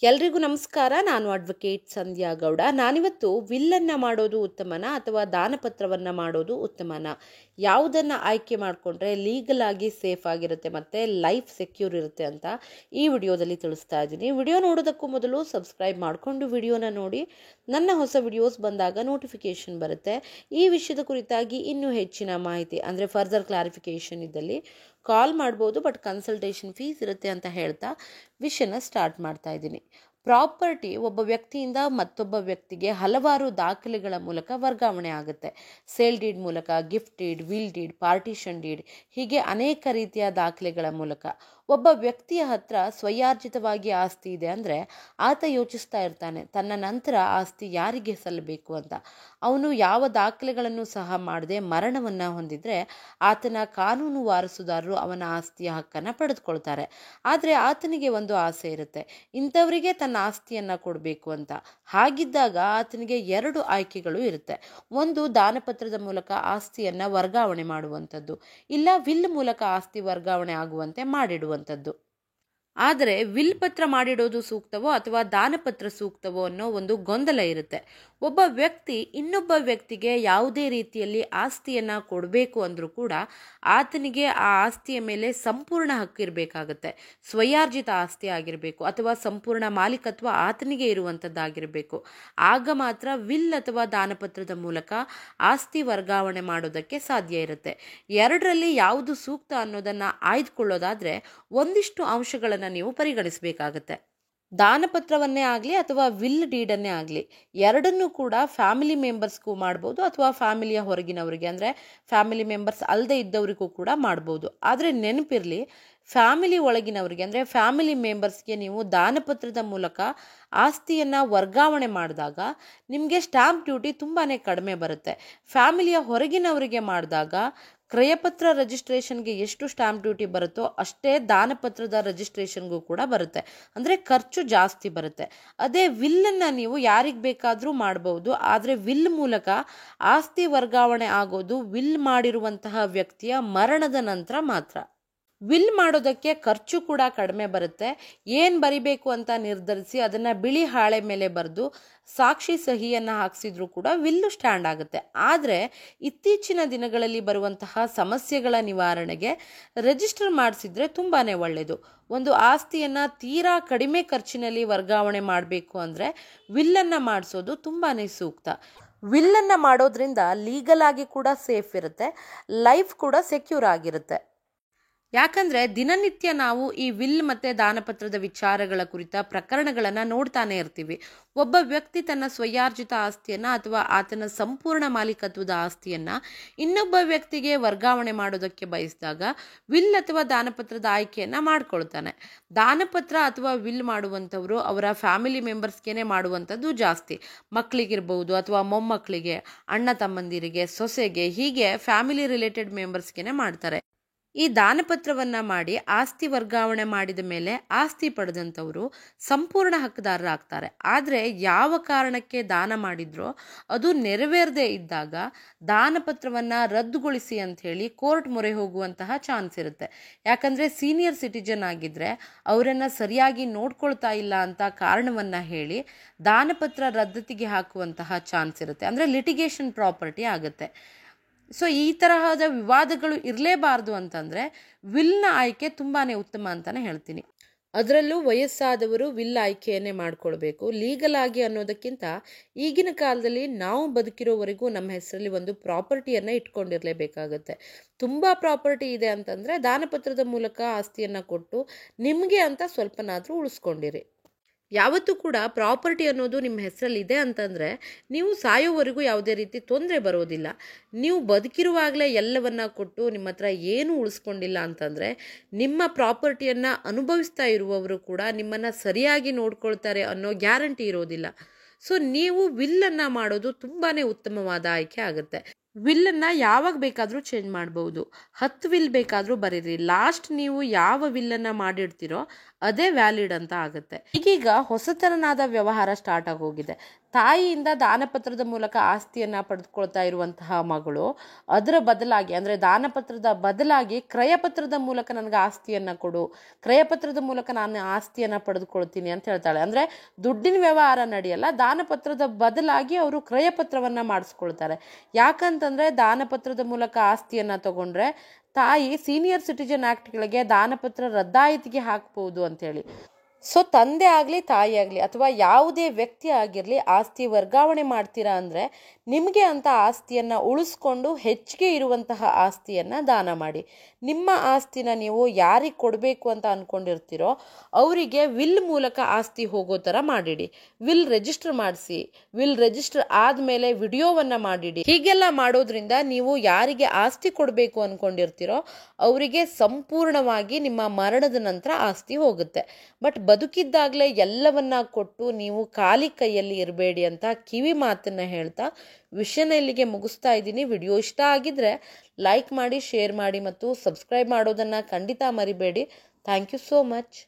ಎಲ್ರಿಗೂ ನಮಸ್ಕಾರ. ನಾನು ಅಡ್ವೊಕೇಟ್ ಸಂಧ್ಯಾ ಗೌಡ. ನಾನಿವತ್ತು ವಿಲ್ಲನ್ನು ಮಾಡೋದು ಉತ್ತಮನ ಅಥವಾ ದಾನಪತ್ರವನ್ನು ಮಾಡೋದು ಉತ್ತಮನ, ಯಾವುದನ್ನು ಆಯ್ಕೆ ಮಾಡಿಕೊಂಡ್ರೆ ಲೀಗಲ್ ಆಗಿ ಸೇಫ್ ಆಗಿರುತ್ತೆ ಮತ್ತು ಲೈಫ್ ಸೆಕ್ಯೂರ್ ಇರುತ್ತೆ ಅಂತ ಈ ವಿಡಿಯೋದಲ್ಲಿ ತಿಳಿಸ್ತಾ ಇದ್ದೀನಿ. ವಿಡಿಯೋ ನೋಡೋದಕ್ಕೂ ಮೊದಲು ಸಬ್ಸ್ಕ್ರೈಬ್ ಮಾಡಿಕೊಂಡು ವಿಡಿಯೋನ ನೋಡಿ. ನನ್ನ ಹೊಸ ವಿಡಿಯೋಸ್ ಬಂದಾಗ ನೋಟಿಫಿಕೇಷನ್ ಬರುತ್ತೆ. ಈ ವಿಷಯದ ಕುರಿತಾಗಿ ಇನ್ನೂ ಹೆಚ್ಚಿನ ಮಾಹಿತಿ ಅಂದರೆ ಫರ್ದರ್ ಕ್ಲಾರಿಫಿಕೇಷನ್ ಇದ್ದಲ್ಲಿ ಕಾಲ್ ಮಾಡ್ಬೋದು, ಬಟ್ ಕನ್ಸಲ್ಟೇಷನ್ ಫೀಸ್ ಇರುತ್ತೆ ಅಂತ ಹೇಳ್ತಾ ವಿಷಯನ ಸ್ಟಾರ್ಟ್ ಮಾಡ್ತಾ ಇದ್ದೀನಿ. ಪ್ರಾಪರ್ಟಿ ಒಬ್ಬ ವ್ಯಕ್ತಿಯಿಂದ ಮತ್ತೊಬ್ಬ ವ್ಯಕ್ತಿಗೆ ಹಲವಾರು ದಾಖಲೆಗಳ ಮೂಲಕ ವರ್ಗಾವಣೆ ಆಗುತ್ತೆ. ಸೇಲ್ ಡೀಡ್ ಮೂಲಕ, gift deed, will deed, partition deed, ಹೀಗೆ ಅನೇಕ ರೀತಿಯ ದಾಖಲೆಗಳ ಮೂಲಕ. ಒಬ್ಬ ವ್ಯಕ್ತಿಯ ಹತ್ರ ಸ್ವಯಾರ್ಜಿತವಾಗಿ ಆಸ್ತಿ ಇದೆ ಅಂದರೆ ಆತ ಯೋಚಿಸ್ತಾ ಇರ್ತಾನೆ ತನ್ನ ನಂತರ ಆಸ್ತಿ ಯಾರಿಗೆ ಸಲ್ಲಬೇಕು ಅಂತ. ಅವನು ಯಾವ ದಾಖಲೆಗಳನ್ನು ಸಹ ಮಾಡದೆ ಮರಣವನ್ನು ಹೊಂದಿದ್ರೆ ಆತನ ಕಾನೂನು ವಾರಸುದಾರರು ಅವನ ಆಸ್ತಿಯ ಹಕ್ಕನ್ನು ಪಡೆದುಕೊಳ್ತಾರೆ. ಆದರೆ ಆತನಿಗೆ ಒಂದು ಆಸೆ ಇರುತ್ತೆ, ಇಂಥವರಿಗೆ ತನ್ನ ಆಸ್ತಿಯನ್ನು ಕೊಡಬೇಕು ಅಂತ. ಹಾಗಿದ್ದಾಗ ಆತನಿಗೆ ಎರಡು ಆಯ್ಕೆಗಳು ಇರುತ್ತೆ. ಒಂದು, ದಾನಪತ್ರದ ಮೂಲಕ ಆಸ್ತಿಯನ್ನು ವರ್ಗಾವಣೆ ಮಾಡುವಂಥದ್ದು, ಇಲ್ಲ ವಿಲ್ ಮೂಲಕ ಆಸ್ತಿ ವರ್ಗಾವಣೆ ಆಗುವಂತೆ ಮಾಡಿಡುವಂಥದ್ದು. ಆದರೆ ವಿಲ್ ಪತ್ರ ಮಾಡಿಡೋದು ಸೂಕ್ತವೋ ಅಥವಾ ದಾನಪತ್ರ ಸೂಕ್ತವೋ ಅನ್ನೋ ಒಂದು ಗೊಂದಲ ಇರುತ್ತೆ. ಒಬ್ಬ ವ್ಯಕ್ತಿ ಇನ್ನೊಬ್ಬ ವ್ಯಕ್ತಿಗೆ ಯಾವುದೇ ರೀತಿಯಲ್ಲಿ ಆಸ್ತಿಯನ್ನು ಕೊಡಬೇಕು ಅಂದರೂ ಕೂಡ ಆತನಿಗೆ ಆ ಆಸ್ತಿಯ ಮೇಲೆ ಸಂಪೂರ್ಣ ಹಕ್ಕಿರಬೇಕಾಗತ್ತೆ. ಸ್ವಯಾರ್ಜಿತ ಆಸ್ತಿ ಆಗಿರಬೇಕು ಅಥವಾ ಸಂಪೂರ್ಣ ಮಾಲೀಕತ್ವ ಆತನಿಗೆ ಇರುವಂಥದ್ದಾಗಿರಬೇಕು. ಆಗ ಮಾತ್ರ ವಿಲ್ ಅಥವಾ ದಾನಪತ್ರದ ಮೂಲಕ ಆಸ್ತಿ ವರ್ಗಾವಣೆ ಮಾಡೋದಕ್ಕೆ ಸಾಧ್ಯ ಇರುತ್ತೆ. ಎರಡರಲ್ಲಿ ಯಾವುದು ಸೂಕ್ತ ಅನ್ನೋದನ್ನು ಆಯ್ದುಕೊಳ್ಳೋದಾದರೆ ಒಂದಿಷ್ಟು ಅಂಶಗಳನ್ನು ನೀವು ಪರಿಗಣಿಸಬೇಕಾಗತ್ತೆ. ದಾನಪತ್ರವನ್ನೇ ಆಗಲಿ ಅಥವಾ ವಿಲ್ ಡೀಡನ್ನೇ ಆಗಲಿ, ಎರಡನ್ನೂ ಕೂಡ ಫ್ಯಾಮಿಲಿ ಮೆಂಬರ್ಸ್ಗೂ ಮಾಡ್ಬೋದು ಅಥವಾ ಫ್ಯಾಮಿಲಿಯ ಹೊರಗಿನವರಿಗೆ ಅಂದರೆ ಫ್ಯಾಮಿಲಿ ಮೆಂಬರ್ಸ್ ಅಲ್ಲದೆ ಇದ್ದವರಿಗೂ ಕೂಡ ಮಾಡ್ಬೋದು. ಆದರೆ ನೆನಪಿರಲಿ, ಫ್ಯಾಮಿಲಿ ಒಳಗಿನವರಿಗೆ ಅಂದರೆ ಫ್ಯಾಮಿಲಿ ಮೆಂಬರ್ಸ್ಗೆ ನೀವು ದಾನಪತ್ರದ ಮೂಲಕ ಆಸ್ತಿಯನ್ನು ವರ್ಗಾವಣೆ ಮಾಡಿದಾಗ ನಿಮಗೆ ಸ್ಟ್ಯಾಂಪ್ ಡ್ಯೂಟಿ ತುಂಬಾ ಕಡಿಮೆ ಬರುತ್ತೆ. ಫ್ಯಾಮಿಲಿಯ ಹೊರಗಿನವರಿಗೆ ಮಾಡಿದಾಗ ಕ್ರಯಪತ್ರ ರಿಜಿಸ್ಟ್ರೇಷನ್ಗೆ ಎಷ್ಟು ಸ್ಟ್ಯಾಂಪ್ ಡ್ಯೂಟಿ ಬರುತ್ತೋ ಅಷ್ಟೇ ದಾನಪತ್ರದ ರಿಜಿಸ್ಟ್ರೇಷನ್ಗೂ ಕೂಡ ಬರುತ್ತೆ. ಅಂದರೆ ಖರ್ಚು ಜಾಸ್ತಿ ಬರುತ್ತೆ. ಅದೇ ವಿಲ್ಲನ್ನು ನೀವು ಯಾರಿಗೆ ಬೇಕಾದರೂ ಮಾಡ್ಬೋದು, ಆದರೆ ವಿಲ್ ಮೂಲಕ ಆಸ್ತಿ ವರ್ಗಾವಣೆ ಆಗೋದು ವಿಲ್ ಮಾಡಿರುವಂತಹ ವ್ಯಕ್ತಿಯ ಮರಣದ ನಂತರ ಮಾತ್ರ. ವಿಲ್ ಮಾಡೋದಕ್ಕೆ ಖರ್ಚು ಕೂಡ ಕಡಿಮೆ ಬರುತ್ತೆ. ಏನು ಬರಿಬೇಕು ಅಂತ ನಿರ್ಧರಿಸಿ ಅದನ್ನು ಬಿಳಿ ಹಾಳೆ ಮೇಲೆ ಬರೆದು ಸಾಕ್ಷಿ ಸಹಿಯನ್ನು ಹಾಕಿಸಿದ್ರೂ ಕೂಡ ವಿಲ್ಲು ಸ್ಟ್ಯಾಂಡ್ ಆಗುತ್ತೆ. ಆದರೆ ಇತ್ತೀಚಿನ ದಿನಗಳಲ್ಲಿ ಬರುವಂತಹ ಸಮಸ್ಯೆಗಳ ನಿವಾರಣೆಗೆ ರಿಜಿಸ್ಟರ್ ಮಾಡಿಸಿದ್ರೆ ತುಂಬಾ ಒಳ್ಳೆಯದು. ಒಂದು ಆಸ್ತಿಯನ್ನು ತೀರಾ ಕಡಿಮೆ ಖರ್ಚಿನಲ್ಲಿ ವರ್ಗಾವಣೆ ಮಾಡಬೇಕು ಅಂದರೆ ವಿಲ್ಲನ್ನು ಮಾಡಿಸೋದು ತುಂಬಾ ಸೂಕ್ತ. ವಿಲ್ಲನ್ನು ಮಾಡೋದ್ರಿಂದ ಲೀಗಲ್ ಆಗಿ ಕೂಡ ಸೇಫ್ ಇರುತ್ತೆ, ಲೈಫ್ ಕೂಡ ಸೆಕ್ಯೂರ್ ಆಗಿರುತ್ತೆ. ಯಾಕಂದರೆ ದಿನನಿತ್ಯ ನಾವು ಈ ವಿಲ್ ಮತ್ತು ದಾನಪತ್ರದ ವಿಚಾರಗಳ ಕುರಿತ ಪ್ರಕರಣಗಳನ್ನು ನೋಡ್ತಾನೆ ಇರ್ತೀವಿ. ಒಬ್ಬ ವ್ಯಕ್ತಿ ತನ್ನ ಸ್ವಯಾರ್ಜಿತ ಆಸ್ತಿಯನ್ನು ಅಥವಾ ಆತನ ಸಂಪೂರ್ಣ ಮಾಲೀಕತ್ವದ ಆಸ್ತಿಯನ್ನು ಇನ್ನೊಬ್ಬ ವ್ಯಕ್ತಿಗೆ ವರ್ಗಾವಣೆ ಮಾಡೋದಕ್ಕೆ ಬಯಸಿದಾಗ ವಿಲ್ ಅಥವಾ ದಾನಪತ್ರದ ಆಯ್ಕೆಯನ್ನು ಮಾಡ್ಕೊಳ್ತಾನೆ. ದಾನಪತ್ರ ಅಥವಾ ವಿಲ್ ಮಾಡುವಂಥವರು ಅವರ ಫ್ಯಾಮಿಲಿ ಮೆಂಬರ್ಸ್ಗೆ ಮಾಡುವಂಥದ್ದು ಜಾಸ್ತಿ. ಮಕ್ಕಳಿಗಿರ್ಬೋದು ಅಥವಾ ಮೊಮ್ಮಕ್ಕಳಿಗೆ, ಅಣ್ಣ ತಮ್ಮಂದಿರಿಗೆ, ಸೊಸೆಗೆ, ಹೀಗೆ ಫ್ಯಾಮಿಲಿ ರಿಲೇಟೆಡ್ ಮೆಂಬರ್ಸ್ಗೆ ಮಾಡ್ತಾರೆ. ಈ ದಾನಪತ್ರವನ್ನು ಮಾಡಿ ಆಸ್ತಿ ವರ್ಗಾವಣೆ ಮಾಡಿದ ಮೇಲೆ ಆಸ್ತಿ ಪಡೆದಂಥವರು ಸಂಪೂರ್ಣ ಹಕ್ಕುದಾರರಾಗ್ತಾರೆ. ಆದರೆ ಯಾವ ಕಾರಣಕ್ಕೆ ದಾನ ಮಾಡಿದ್ರೋ ಅದು ನೆರವೇರದೇ ಇದ್ದಾಗ ದಾನಪತ್ರವನ್ನು ರದ್ದುಗೊಳಿಸಿ ಅಂಥೇಳಿ ಕೋರ್ಟ್ ಮೊರೆ ಹೋಗುವಂತಹ ಚಾನ್ಸ್ ಇರುತ್ತೆ. ಯಾಕಂದರೆ ಸೀನಿಯರ್ ಸಿಟಿಜನ್ ಆಗಿದ್ದರೆ ಅವರನ್ನು ಸರಿಯಾಗಿ ನೋಡ್ಕೊಳ್ತಾ ಇಲ್ಲ ಅಂತ ಕಾರಣವನ್ನು ಹೇಳಿ ದಾನಪತ್ರ ರದ್ದತಿಗೆ ಹಾಕುವಂತಹ ಚಾನ್ಸ್ ಇರುತ್ತೆ. ಅಂದರೆ ಲಿಟಿಗೇಷನ್ ಪ್ರಾಪರ್ಟಿ ಆಗುತ್ತೆ. ಸೊ ಈ ತರಹದ ವಿವಾದಗಳು ಇರಲೇಬಾರ್ದು ಅಂತಂದರೆ ವಿಲ್ನ ಆಯ್ಕೆ ತುಂಬಾ ಉತ್ತಮ ಅಂತಲೇ ಹೇಳ್ತೀನಿ. ಅದರಲ್ಲೂ ವಯಸ್ಸಾದವರು ವಿಲ್ ಆಯ್ಕೆಯನ್ನೇ ಮಾಡ್ಕೊಳ್ಬೇಕು. ಲೀಗಲ್ ಆಗಿ ಅನ್ನೋದಕ್ಕಿಂತ ಈಗಿನ ಕಾಲದಲ್ಲಿ ನಾವು ಬದುಕಿರೋವರೆಗೂ ನಮ್ಮ ಹೆಸರಲ್ಲಿ ಒಂದು ಪ್ರಾಪರ್ಟಿಯನ್ನು ಇಟ್ಕೊಂಡಿರಲೇಬೇಕಾಗತ್ತೆ. ತುಂಬ ಪ್ರಾಪರ್ಟಿ ಇದೆ ಅಂತಂದರೆ ದಾನಪತ್ರದ ಮೂಲಕ ಆಸ್ತಿಯನ್ನು ಕೊಟ್ಟು ನಿಮಗೆ ಅಂತ ಸ್ವಲ್ಪನಾದರೂ ಉಳಿಸ್ಕೊಂಡಿರಿ. ಯಾವತ್ತೂ ಕೂಡ ಪ್ರಾಪರ್ಟಿ ಅನ್ನೋದು ನಿಮ್ಮ ಹೆಸರಲ್ಲಿದೆ ಅಂತಂದರೆ ನೀವು ಸಾಯೋವರೆಗೂ ಯಾವುದೇ ರೀತಿ ತೊಂದರೆ ಬರೋದಿಲ್ಲ. ನೀವು ಬದುಕಿರುವಾಗಲೇ ಎಲ್ಲವನ್ನ ಕೊಟ್ಟು ನಿಮ್ಮ ಹತ್ರ ಏನೂ ಉಳಿಸ್ಕೊಂಡಿಲ್ಲ ಅಂತಂದರೆ ನಿಮ್ಮ ಪ್ರಾಪರ್ಟಿಯನ್ನು ಅನುಭವಿಸ್ತಾ ಇರುವವರು ಕೂಡ ನಿಮ್ಮನ್ನು ಸರಿಯಾಗಿ ನೋಡ್ಕೊಳ್ತಾರೆ ಅನ್ನೋ ಗ್ಯಾರಂಟಿ ಇರೋದಿಲ್ಲ. ಸೊ ನೀವು ವಿಲ್ಲನ್ನು ಮಾಡೋದು ತುಂಬಾ ಉತ್ತಮವಾದ ಆಯ್ಕೆ ಆಗುತ್ತೆ. ವಿಲ್ಲನ್ನು ಯಾವಾಗ ಬೇಕಾದರೂ ಚೇಂಜ್ ಮಾಡ್ಬೋದು. 10 ವಿಲ್ ಬೇಕಾದರೂ ಬರೀರಿ. ಲಾಸ್ಟ್ ನೀವು ಯಾವ ವಿಲ್ಲನ್ನು ಮಾಡಿರ್ತೀರೋ ಅದೇ ವ್ಯಾಲಿಡ್ ಅಂತ ಆಗುತ್ತೆ. ಈಗೀಗ ಹೊಸತರನಾದ ವ್ಯವಹಾರ ಸ್ಟಾರ್ಟ್ ಆಗೋಗಿದೆ. ತಾಯಿಯಿಂದ ದಾನಪತ್ರದ ಮೂಲಕ ಆಸ್ತಿಯನ್ನು ಪಡೆದುಕೊಳ್ತಾ ಇರುವಂತಹ ಮಗಳು ಅದರ ಬದಲಾಗಿ ಅಂದರೆ ದಾನಪತ್ರದ ಬದಲಾಗಿ ಕ್ರಯಪತ್ರದ ಮೂಲಕ ನನಗೆ ಆಸ್ತಿಯನ್ನು ಕೊಡು, ಕ್ರಯಪತ್ರದ ಮೂಲಕ ನಾನು ಆಸ್ತಿಯನ್ನು ಪಡೆದುಕೊಳ್ತೀನಿ ಅಂತ ಹೇಳ್ತಾಳೆ. ಅಂದರೆ ದುಡ್ಡಿನ ವ್ಯವಹಾರ ನಡೆಯಲ್ಲ, ದಾನಪತ್ರದ ಬದಲಾಗಿ ಅವರು ಕ್ರಯಪತ್ರವನ್ನು ಮಾಡಿಸ್ಕೊಳ್ತಾರೆ. ಯಾಕಂತಂದರೆ ದಾನಪತ್ರದ ಮೂಲಕ ಆಸ್ತಿಯನ್ನು ತಗೊಂಡ್ರೆ ತಾಯಿ ಸೀನಿಯರ್ ಸಿಟಿಜನ್ ಆ್ಯಕ್ಟ್ಗಳಿಗೆ ದಾನಪತ್ರ ರದ್ದಾಯಿತಿಗೆ ಹಾಕ್ಬೋದು ಅಂಥೇಳಿ. ಸೊ ತಂದೆ ಆಗಲಿ ತಾಯಿ ಆಗಲಿ ಅಥವಾ ಯಾವುದೇ ವ್ಯಕ್ತಿ ಆಗಿರಲಿ ಆಸ್ತಿ ವರ್ಗಾವಣೆ ಮಾಡ್ತೀರಾ ಅಂದರೆ ನಿಮಗೆ ಅಂತ ಆಸ್ತಿಯನ್ನು ಉಳಿಸ್ಕೊಂಡು ಹೆಚ್ಚಿಗೆ ಇರುವಂತಹ ಆಸ್ತಿಯನ್ನು ದಾನ ಮಾಡಿ. ನಿಮ್ಮ ಆಸ್ತಿನ ನೀವು ಯಾರಿಗೆ ಕೊಡಬೇಕು ಅಂತ ಅಂದ್ಕೊಂಡಿರ್ತೀರೋ ಅವರಿಗೆ ವಿಲ್ ಮೂಲಕ ಆಸ್ತಿ ಹೋಗೋ ಥರ ಮಾಡಿಡಿ. ವಿಲ್ ರಿಜಿಸ್ಟರ್ ಮಾಡಿಸಿ, ವಿಲ್ ರಿಜಿಸ್ಟರ್ ಆದಮೇಲೆ ವಿಡಿಯೋವನ್ನು ಮಾಡಿಡಿ. ಹೀಗೆಲ್ಲ ಮಾಡೋದ್ರಿಂದ ನೀವು ಯಾರಿಗೆ ಆಸ್ತಿ ಕೊಡಬೇಕು ಅಂದ್ಕೊಂಡಿರ್ತೀರೋ ಅವರಿಗೆ ಸಂಪೂರ್ಣವಾಗಿ ನಿಮ್ಮ ಮರಣದ ನಂತರ ಆಸ್ತಿ ಹೋಗುತ್ತೆ. ಬಟ್ ಬದುಕಿದ್ದಾಗಲೇ ಎಲ್ಲವನ್ನ ಕೊಟ್ಟು ನೀವು ಖಾಲಿ ಕೈಯಲ್ಲಿ ಇರಬೇಡಿ ಅಂತ ಕಿವಿ ಮಾತನ್ನು ಹೇಳ್ತಾ ವಿಷಯನ ಇಲ್ಲಿಗೆ ಮುಗಿಸ್ತಾ ಇದ್ದೀನಿ. ವಿಡಿಯೋ ಇಷ್ಟ ಆಗಿದ್ರೆ ಲೈಕ್ ಮಾಡಿ, ಶೇರ್ ಮಾಡಿ ಮತ್ತು ಸಬ್ಸ್ಕ್ರೈಬ್ ಮಾಡೋದನ್ನು ಖಂಡಿತ ಮರಿಬೇಡಿ. Thank you so much.